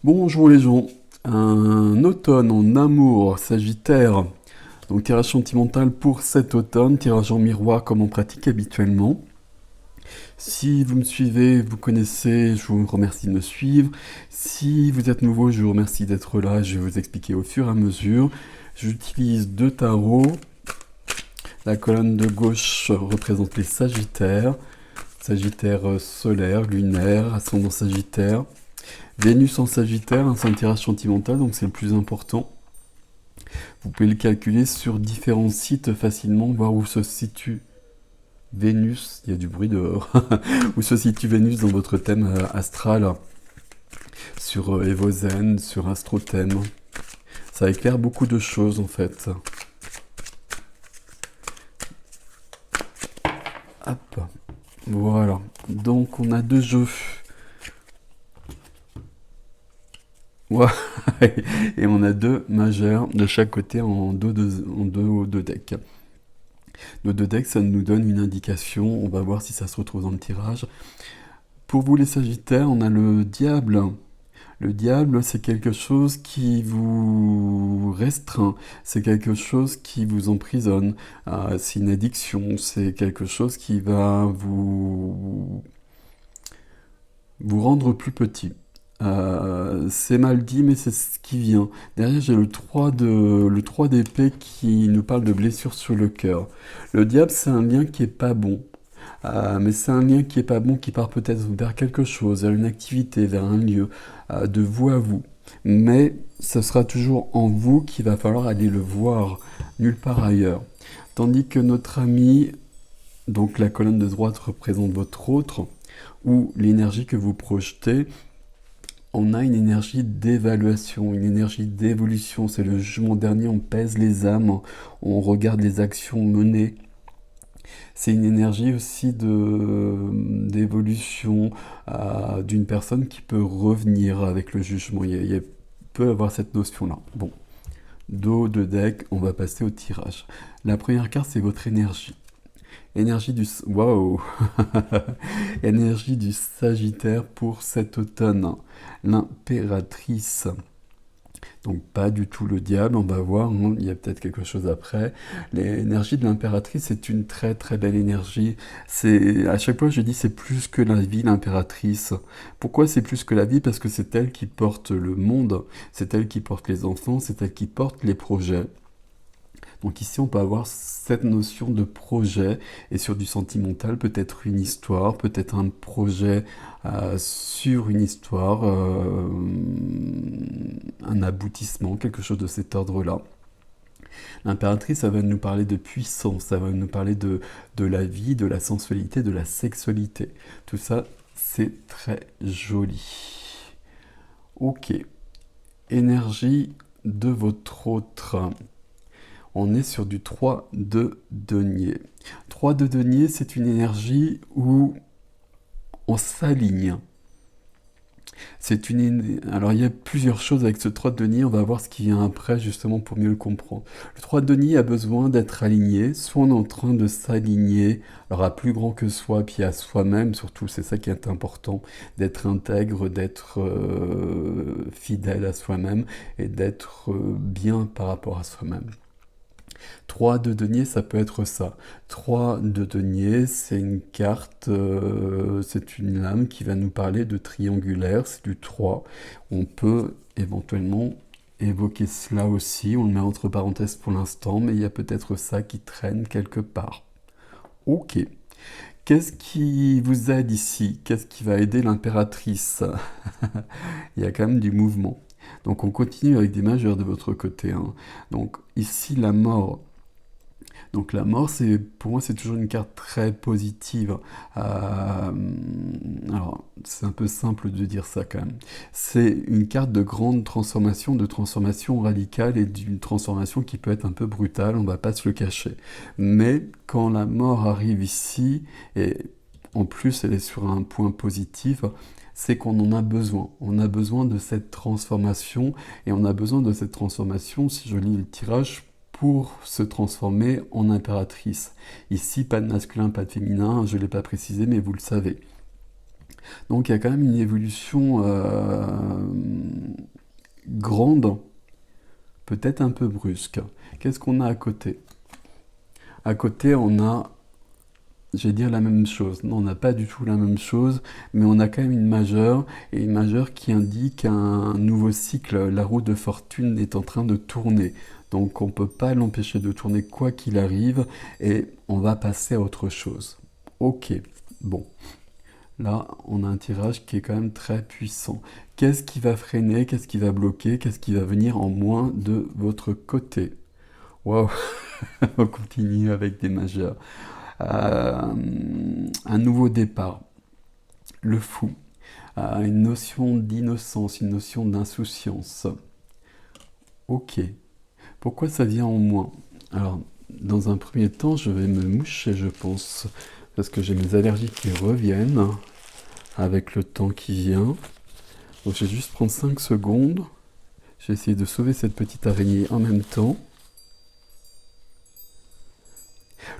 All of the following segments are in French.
Bonjour les gens, un automne en amour, Sagittaire, donc tirage sentimental pour cet automne, tirage en miroir comme on pratique habituellement. Si vous me suivez, vous connaissez, je vous remercie de me suivre. Si vous êtes nouveau, je vous remercie d'être là, je vais vous expliquer au fur et à mesure. J'utilise deux tarots, la colonne de gauche représente les Sagittaires, Sagittaire solaire, lunaire, ascendant Sagittaire. Vénus en Sagittaire, c'est un tirage sentimental, donc c'est le plus important. Vous pouvez le calculer sur différents sites facilement, voir où se situe Vénus, il y a du bruit dehors, où se situe Vénus dans votre thème astral, sur Evozen, sur AstroThème. Ça éclaire beaucoup de choses en fait. Hop, voilà. Donc on a deux jeux. Ouais. Et on a deux majeurs de chaque côté en deux decks. Le deux decks, ça nous donne une indication, on va voir si ça se retrouve dans le tirage. Pour vous les Sagittaires, on a le diable. Le diable, c'est quelque chose qui vous restreint, c'est quelque chose qui vous emprisonne, c'est une addiction, c'est quelque chose qui va vous rendre plus petit. C'est mal dit, mais c'est ce qui vient. Derrière, j'ai le 3 d'épée qui nous parle de blessures sur le cœur. Le diable, c'est un lien qui est pas bon. Mais c'est un lien qui est pas bon, qui part peut-être vers quelque chose, vers une activité, vers un lieu, de vous à vous. Mais ce sera toujours en vous qu'il va falloir aller le voir, nulle part ailleurs. Tandis que notre ami, donc la colonne de droite représente votre autre, ou l'énergie que vous projetez, on a une énergie d'évaluation, une énergie d'évolution. C'est le jugement dernier, on pèse les âmes, on regarde les actions menées. C'est une énergie aussi d'évolution d'une personne qui peut revenir avec le jugement. Il peut avoir cette notion-là. Bon, dos de deck, on va passer au tirage. La première carte, c'est votre énergie. Énergie du... Waouh. Énergie du Sagittaire pour cet automne. L'impératrice. Donc pas du tout le diable, on va voir, hein, il y a peut-être quelque chose après. L'énergie de l'impératrice, c'est une très très belle énergie. C'est à chaque fois je dis c'est plus que la vie l'impératrice. Pourquoi c'est plus que la vie? Parce que c'est elle qui porte le monde, c'est elle qui porte les enfants, c'est elle qui porte les projets. Donc ici, on peut avoir cette notion de projet, et sur du sentimental, peut-être une histoire, peut-être un projet sur une histoire, un aboutissement, quelque chose de cet ordre-là. L'impératrice, ça va nous parler de puissance, ça va nous parler de la vie, de la sensualité, de la sexualité. Tout ça, c'est très joli. Ok. Énergie de votre autre. On est sur du 3 de denier. 3 de denier, c'est une énergie où on s'aligne. Alors il y a plusieurs choses avec ce 3 de denier, on va voir ce qui vient après justement pour mieux le comprendre. Le 3 de denier a besoin d'être aligné, soit on est en train de s'aligner, alors à plus grand que soi, puis à soi-même surtout, c'est ça qui est important, d'être intègre, d'être fidèle à soi-même et d'être bien par rapport à soi-même. 3 de denier, ça peut être ça. 3 de denier, c'est une carte, c'est une lame qui va nous parler de triangulaire, c'est du 3. On peut éventuellement évoquer cela aussi, on le met entre parenthèses pour l'instant, mais il y a peut-être ça qui traîne quelque part. Ok. Qu'est-ce qui vous aide ici? Qu'est-ce qui va aider l'impératrice? Il y a quand même du mouvement. Donc on continue avec des majeurs de votre côté, hein. Donc ici la mort. Donc la mort, pour moi, c'est toujours une carte très positive. Alors, c'est un peu simple de dire ça quand même. C'est une carte de grande transformation, de transformation radicale et d'une transformation qui peut être un peu brutale, on ne va pas se le cacher. Mais quand la mort arrive ici, et en plus elle est sur un point positif, c'est qu'on en a besoin. On a besoin de cette transformation, et on a besoin de cette transformation, si je lis le tirage, pour se transformer en impératrice. Ici, pas de masculin, pas de féminin, je ne l'ai pas précisé, mais vous le savez. Donc il y a quand même une évolution grande, peut-être un peu brusque. Qu'est-ce qu'on a à côté? À côté, on a, je vais dire la même chose. Non, on n'a pas du tout la même chose, mais on a quand même une majeure, et une majeure qui indique un nouveau cycle. La roue de fortune est en train de tourner. Donc on ne peut pas l'empêcher de tourner quoi qu'il arrive, et on va passer à autre chose. Ok, bon. Là, on a un tirage qui est quand même très puissant. Qu'est-ce qui va freiner? Qu'est-ce qui va bloquer? Qu'est-ce qui va venir en moins de votre côté? Waouh! On continue avec des majeurs. Un nouveau départ. Le fou. Une notion d'innocence, une notion d'insouciance. Ok. Pourquoi ça vient en moins? Alors, dans un premier temps, je vais me moucher, je pense, parce que j'ai mes allergies qui reviennent avec le temps qui vient. Donc, je vais juste prendre 5 secondes. Je vais essayer de sauver cette petite araignée en même temps.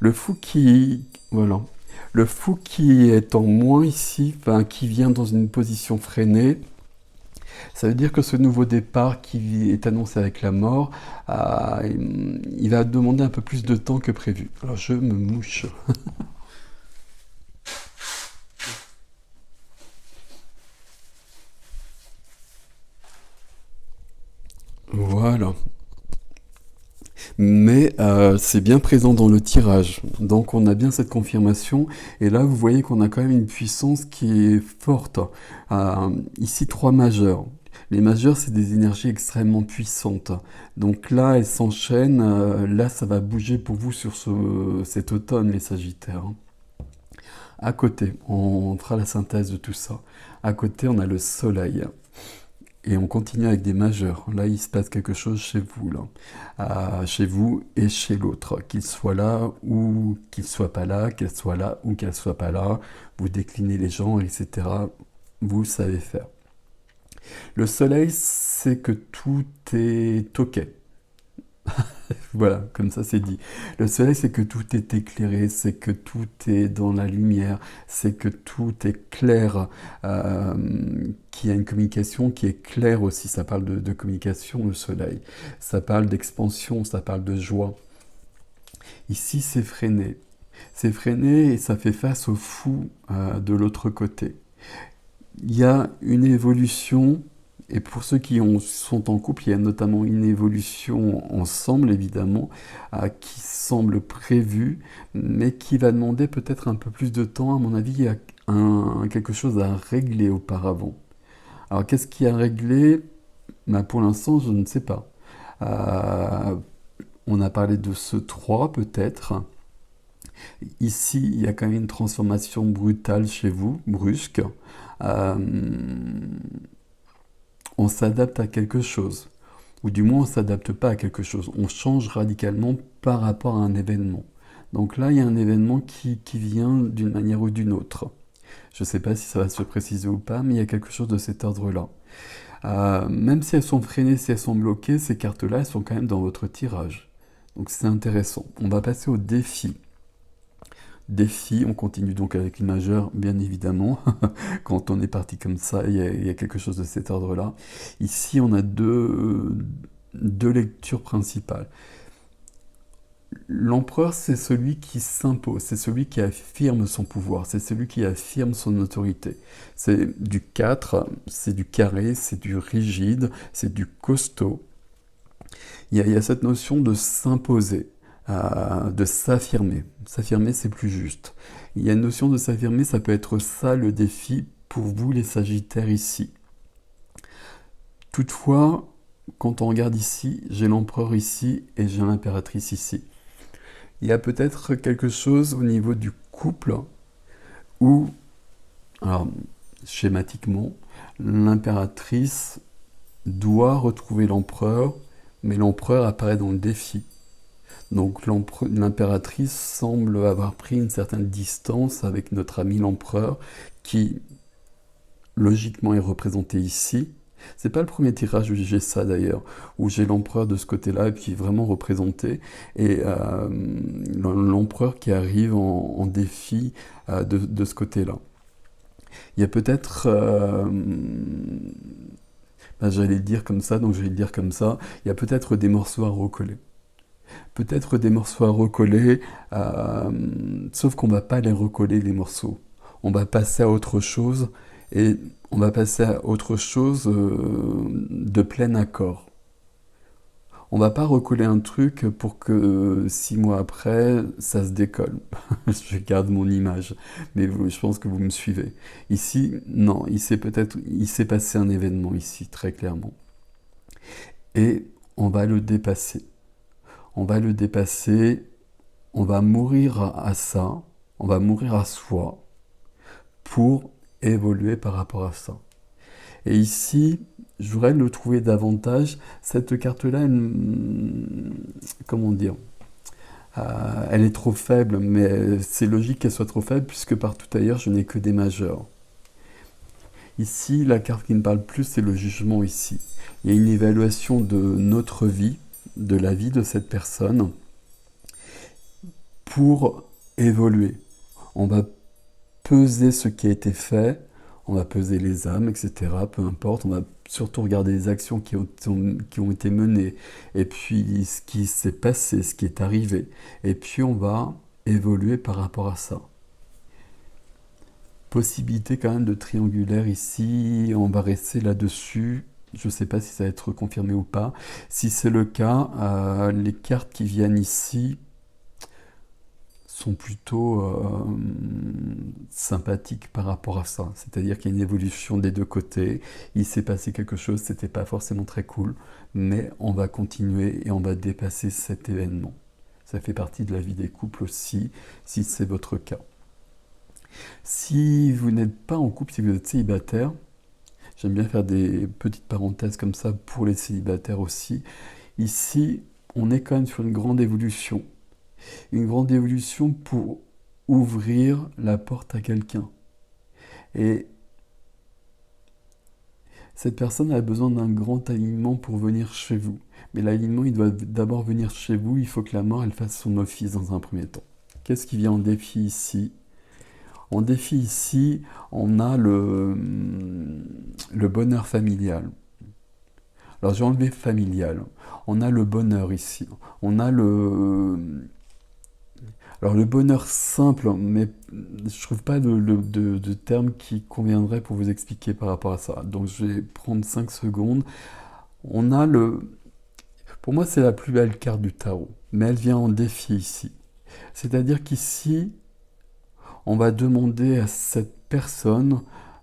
Le fou qui... Voilà. Le fou qui est en moins ici, enfin, qui vient dans une position freinée, ça veut dire que ce nouveau départ qui est annoncé avec la mort, il va demander un peu plus de temps que prévu. Alors je me mouche. Voilà. Mais c'est bien présent dans le tirage. Donc on a bien cette confirmation. Et là, vous voyez qu'on a quand même une puissance qui est forte. Ici, 3 majeurs. Les majeurs, c'est des énergies extrêmement puissantes. Donc là, elles s'enchaînent. Là, ça va bouger pour vous sur cet automne, les Sagittaires. À côté, on fera la synthèse de tout ça. À côté, on a le Soleil. Et on continue avec des majeurs. Là, il se passe quelque chose chez vous, là. Chez vous et chez l'autre. Qu'il soit là ou qu'il soit pas là, qu'elle soit là ou qu'elle soit pas là. Vous déclinez les gens, etc. Vous savez faire. Le soleil, c'est que tout est OK. Voilà, comme ça c'est dit. Le soleil, c'est que tout est éclairé, c'est que tout est dans la lumière, c'est que tout est clair, qu'il y a une communication qui est claire aussi. Ça parle de communication, le soleil. Ça parle d'expansion, ça parle de joie. Ici, c'est freiné. C'est freiné et ça fait face au fou de l'autre côté. Il y a une évolution. Et pour ceux qui sont en couple, il y a notamment une évolution ensemble, évidemment, qui semble prévue, mais qui va demander peut-être un peu plus de temps. À mon avis, il y a quelque chose à régler auparavant. Alors, qu'est-ce qui a réglé? Ben, pour l'instant, je ne sais pas. Euh, on a parlé de ce 3, peut-être. Ici, il y a quand même une transformation brutale chez vous, brusque. Euh, on s'adapte à quelque chose, ou du moins on ne s'adapte pas à quelque chose, on change radicalement par rapport à un événement. Donc là, il y a un événement qui vient d'une manière ou d'une autre. Je ne sais pas si ça va se préciser ou pas, mais il y a quelque chose de cet ordre-là. Même si elles sont freinées, si elles sont bloquées, ces cartes-là, elles sont quand même dans votre tirage. Donc c'est intéressant. On va passer au défi. Défi, on continue donc avec le majeur, bien évidemment. Quand on est parti comme ça, il y a quelque chose de cet ordre-là. Ici, on a deux lectures principales. L'empereur, c'est celui qui s'impose, c'est celui qui affirme son pouvoir, c'est celui qui affirme son autorité. C'est du 4, c'est du carré, c'est du rigide, c'est du costaud. Il y a cette notion de s'imposer, de s'affirmer. S'affirmer, c'est plus juste. Il y a une notion de s'affirmer, ça peut être ça le défi pour vous les Sagittaires ici. Toutefois, quand on regarde ici, j'ai l'empereur ici et j'ai l'impératrice ici. Il y a peut-être quelque chose au niveau du couple où, alors, schématiquement, l'impératrice doit retrouver l'empereur, mais l'empereur apparaît dans le défi. Donc l'impératrice semble avoir pris une certaine distance avec notre ami l'empereur, qui logiquement est représenté ici. C'est pas le premier tirage où j'ai ça d'ailleurs, où j'ai l'empereur de ce côté-là, qui est vraiment représenté, et l'empereur qui arrive en défi de ce côté-là. Il y a peut-être Ben, j'allais le dire comme ça, donc je vais le dire comme ça. Il y a peut-être des morceaux à recoller. Peut-être des morceaux à recoller, sauf qu'on va pas les recoller, les morceaux. On va passer à autre chose, et on va passer à autre chose de plein accord. On va pas recoller un truc pour que 6 mois après, ça se décolle. Je garde mon image, mais je pense que vous me suivez. Ici, non, il s'est passé un événement ici, très clairement. Et on va le dépasser. On va le dépasser, on va mourir à ça, on va mourir à soi pour évoluer par rapport à ça. Et ici, je voudrais le trouver davantage. Cette carte-là, comment dire, elle est trop faible, mais c'est logique qu'elle soit trop faible puisque partout ailleurs, je n'ai que des majeurs. Ici, la carte qui me parle plus, c'est le jugement ici. Il y a une évaluation de notre vie, de la vie de cette personne, pour évoluer. On va peser ce qui a été fait, on va peser les âmes, etc. Peu importe, on va surtout regarder les actions qui ont été menées, et puis ce qui s'est passé, ce qui est arrivé. Et puis on va évoluer par rapport à ça. Possibilité quand même de triangulaire ici, on va rester là-dessus. Je ne sais pas si ça va être confirmé ou pas. Si c'est le cas, les cartes qui viennent ici sont plutôt sympathiques par rapport à ça. C'est-à-dire qu'il y a une évolution des deux côtés. Il s'est passé quelque chose, c'était pas forcément très cool, mais on va continuer et on va dépasser cet événement. Ça fait partie de la vie des couples aussi, si c'est votre cas. Si vous n'êtes pas en couple, si vous êtes célibataire, j'aime bien faire des petites parenthèses comme ça pour les célibataires aussi. Ici, on est quand même sur une grande évolution. Une grande évolution pour ouvrir la porte à quelqu'un. Et cette personne a besoin d'un grand alignement pour venir chez vous. Mais l'alignement, il doit d'abord venir chez vous. Il faut que la mort, elle fasse son office dans un premier temps. Qu'est-ce qui vient en défi ici ? En défi ici, on a le bonheur familial. Alors j'ai enlevé familial. On a le bonheur ici. On a alors le bonheur simple, mais je trouve pas de terme qui conviendrait pour vous expliquer par rapport à ça. Donc je vais prendre 5 secondes. On a pour moi c'est la plus belle carte du tarot, mais elle vient en défi ici. C'est-à-dire qu'ici, on va demander à cette personne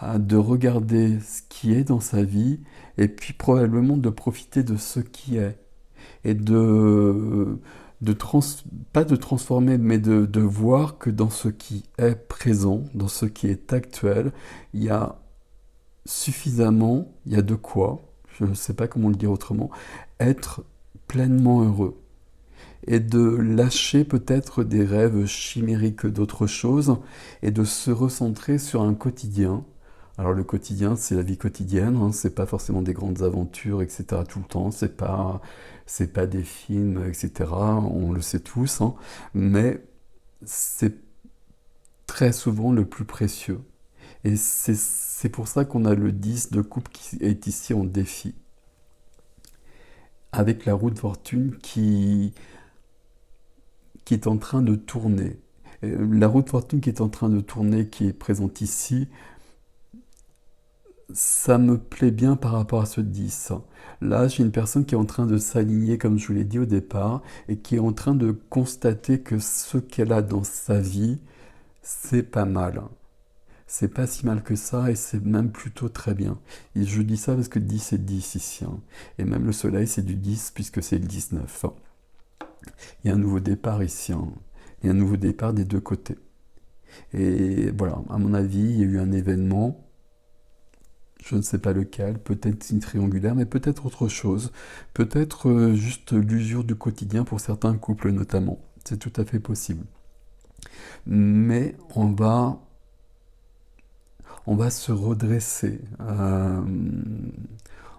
de regarder ce qui est dans sa vie et puis probablement de profiter de ce qui est et pas de transformer, mais de voir que dans ce qui est présent, dans ce qui est actuel, il y a suffisamment, il y a de quoi, je ne sais pas comment le dire autrement, être pleinement heureux. Et de lâcher peut-être des rêves chimériques d'autre chose et de se recentrer sur un quotidien. Alors le quotidien, c'est la vie quotidienne, hein, c'est pas forcément des grandes aventures, etc. tout le temps, c'est pas des films, etc. On le sait tous, hein, mais c'est très souvent le plus précieux. Et c'est pour ça qu'on a le 10 de coupe qui est ici en défi. Avec la roue de fortune qui est en train de tourner. La roue de fortune qui est en train de tourner, qui est présente ici, ça me plaît bien par rapport à ce 10. Là, j'ai une personne qui est en train de s'aligner, comme je vous l'ai dit au départ, et qui est en train de constater que ce qu'elle a dans sa vie, c'est pas mal. C'est pas si mal que ça, et c'est même plutôt très bien. Et je dis ça parce que 10 c'est 10 ici. Hein. Et même le soleil, c'est du 10 puisque c'est le 19. Il y a un nouveau départ ici. Hein. Il y a un nouveau départ des deux côtés. Et voilà, à mon avis, il y a eu un événement. Je ne sais pas lequel, peut-être une triangulaire, mais peut-être autre chose. Peut-être juste l'usure du quotidien pour certains couples notamment. C'est tout à fait possible. Mais on va se redresser,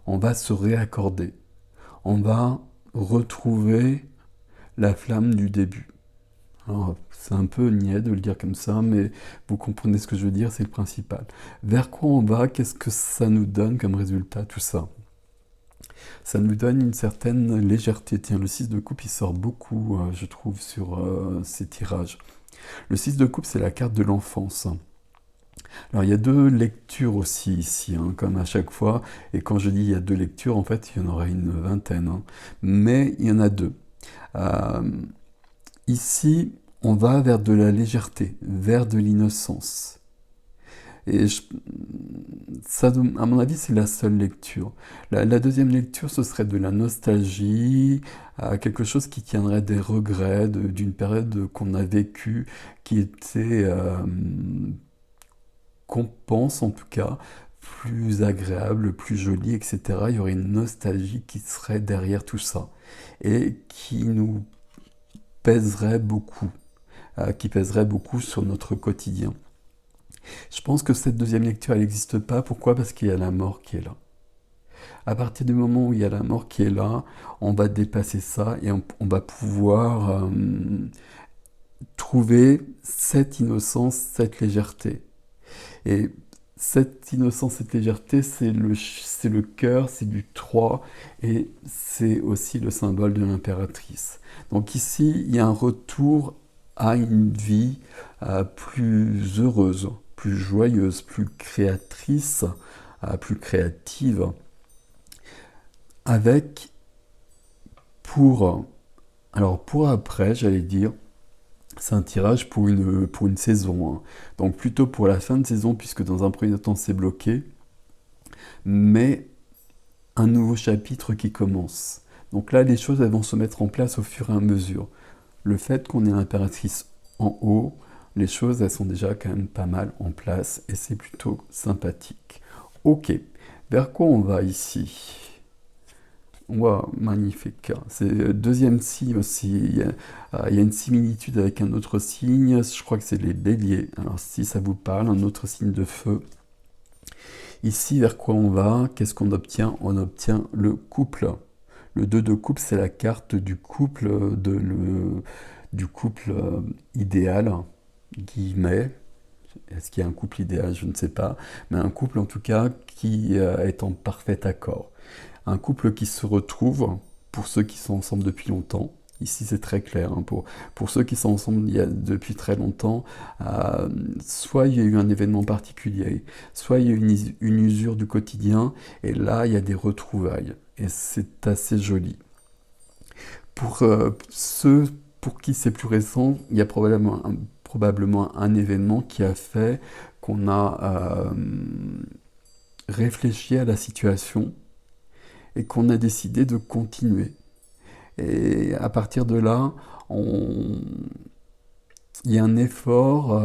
on va se réaccorder, on va retrouver la flamme du début. Alors, c'est un peu niais de le dire comme ça, mais vous comprenez ce que je veux dire, c'est le principal. Vers quoi on va? Qu'est-ce que ça nous donne comme résultat, tout ça? Ça nous donne une certaine légèreté. Tiens, le 6 de coupe, il sort beaucoup, je trouve, sur ces tirages. Le 6 de coupe, c'est la carte de l'enfance. Alors, il y a deux lectures aussi ici, hein, comme à chaque fois. Et quand je dis il y a deux lectures, en fait, il y en aurait une vingtaine, hein. Mais il y en a deux. Euh, Ici, on va vers de la légèreté, vers de l'innocence. Et ça, à mon avis, c'est la seule lecture. La deuxième lecture, ce serait de la nostalgie, quelque chose qui tiendrait des regrets d'une période qu'on a vécue, qui était, qu'on pense en tout cas, plus agréable, plus jolie, etc. Il y aurait une nostalgie qui serait derrière tout ça et qui nous pèserait beaucoup, qui pèserait beaucoup sur notre quotidien. Je pense que cette deuxième lecture, elle n'existe pas. Pourquoi? Parce qu'il y a la mort qui est là. À partir du moment où il y a la mort qui est là, on va dépasser ça et on va pouvoir trouver cette innocence, cette légèreté. Et cette innocence, cette légèreté, c'est le cœur, c'est du 3 et c'est aussi le symbole de l'impératrice. Donc ici, il y a un retour à une vie plus heureuse, plus joyeuse, plus créatrice, plus créative, avec pour, alors pour après, j'allais dire, c'est un tirage pour une saison, hein. Donc plutôt pour la fin de saison, puisque dans un premier temps c'est bloqué, mais un nouveau chapitre qui commence. Donc là, les choses elles vont se mettre en place au fur et à mesure. Le fait qu'on ait l'impératrice en haut, les choses elles sont déjà quand même pas mal en place et c'est plutôt sympathique. Ok, vers quoi on va ici? Wow, magnifique. C'est le deuxième signe aussi. Il y a une similitude avec un autre signe. Je crois que c'est les béliers. Alors, si ça vous parle, un autre signe de feu. Ici, vers quoi on va? Qu'est-ce qu'on obtient? On obtient le couple. Le 2 de couple, c'est la carte du couple, du couple idéal, guillemets. Est-ce qu'il y a un couple idéal? Je ne sais pas. Mais un couple, en tout cas, qui est en parfait accord. Un couple qui se retrouve, pour ceux qui sont ensemble depuis longtemps, ici c'est très clair, hein, pour ceux qui sont ensemble depuis très longtemps, soit il y a eu un événement particulier, soit il y a eu une usure du quotidien, et là il y a des retrouvailles, et c'est assez joli. Pour ceux pour qui c'est plus récent, il y a probablement un événement qui a fait qu'on a réfléchi à la situation, et qu'on a décidé de continuer. Et à partir de là, il y a un effort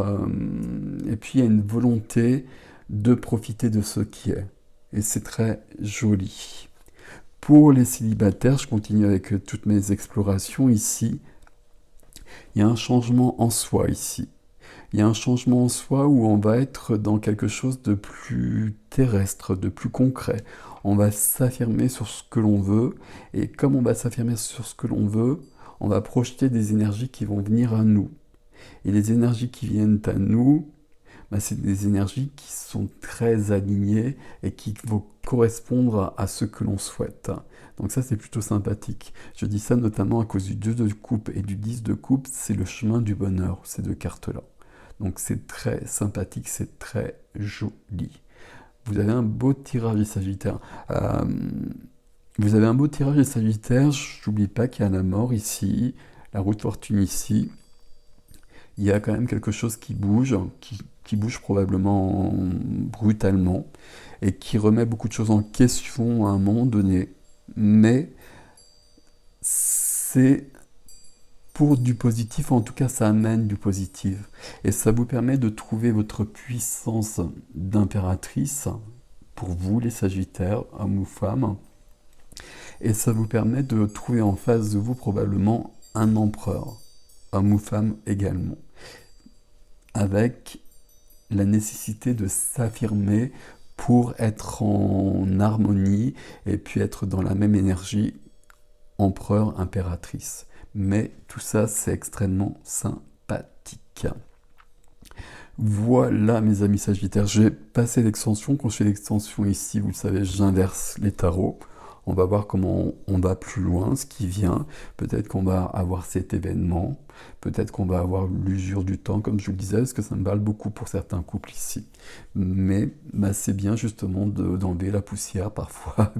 et puis il y a une volonté de profiter de ce qui est. Et c'est très joli. Pour les célibataires, je continue avec toutes mes explorations ici. Il y a un changement en soi ici. Il y a un changement en soi où on va être dans quelque chose de plus terrestre, de plus concret. On va s'affirmer sur ce que l'on veut, et comme on va s'affirmer sur ce que l'on veut, on va projeter des énergies qui vont venir à nous. Et les énergies qui viennent à nous, bah, c'est des énergies qui sont très alignées et qui vont correspondre à ce que l'on souhaite. Donc ça, c'est plutôt sympathique. Je dis ça notamment à cause du 2 de coupe et du 10 de coupe, c'est le chemin du bonheur, ces deux cartes-là. Donc c'est très sympathique, c'est très joli. Vous avez un beau tirage des Sagittaires. Vous avez un beau tirage des Sagittaires. J'oublie pas qu'il y a la mort ici, la roue de fortune ici. Il y a quand même quelque chose qui bouge probablement brutalement et qui remet beaucoup de choses en question à un moment donné. Mais c'est pour du positif, en tout cas ça amène du positif. Et ça vous permet de trouver votre puissance d'impératrice, pour vous les Sagittaires, hommes ou femmes. Et ça vous permet de trouver en face de vous probablement un empereur, homme ou femme également. Avec la nécessité de s'affirmer pour être en harmonie et puis être dans la même énergie empereur, impératrice. Mais tout ça, c'est extrêmement sympathique. Voilà, mes amis Sagittaires, j'ai passé l'extension. Quand je fais l'extension ici, vous le savez, j'inverse les tarots. On va voir comment on va plus loin, ce qui vient. Peut-être qu'on va avoir cet événement. Peut-être qu'on va avoir l'usure du temps, comme je vous le disais, parce que ça me parle beaucoup pour certains couples ici. Mais bah, c'est bien justement d'enlever la poussière parfois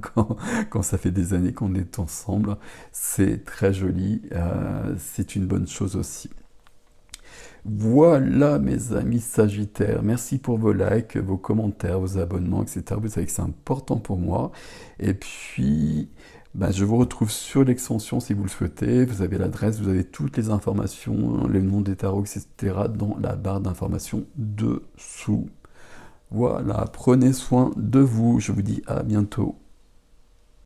quand ça fait des années qu'on est ensemble. C'est très joli, c'est une bonne chose aussi. Voilà mes amis Sagittaires, merci pour vos likes, vos commentaires, vos abonnements, etc. Vous savez que c'est important pour moi. Et puis, bah, je vous retrouve sur l'extension si vous le souhaitez. Vous avez l'adresse, vous avez toutes les informations, le nom des tarots, etc. dans la barre d'informations dessous. Voilà, prenez soin de vous. Je vous dis à bientôt.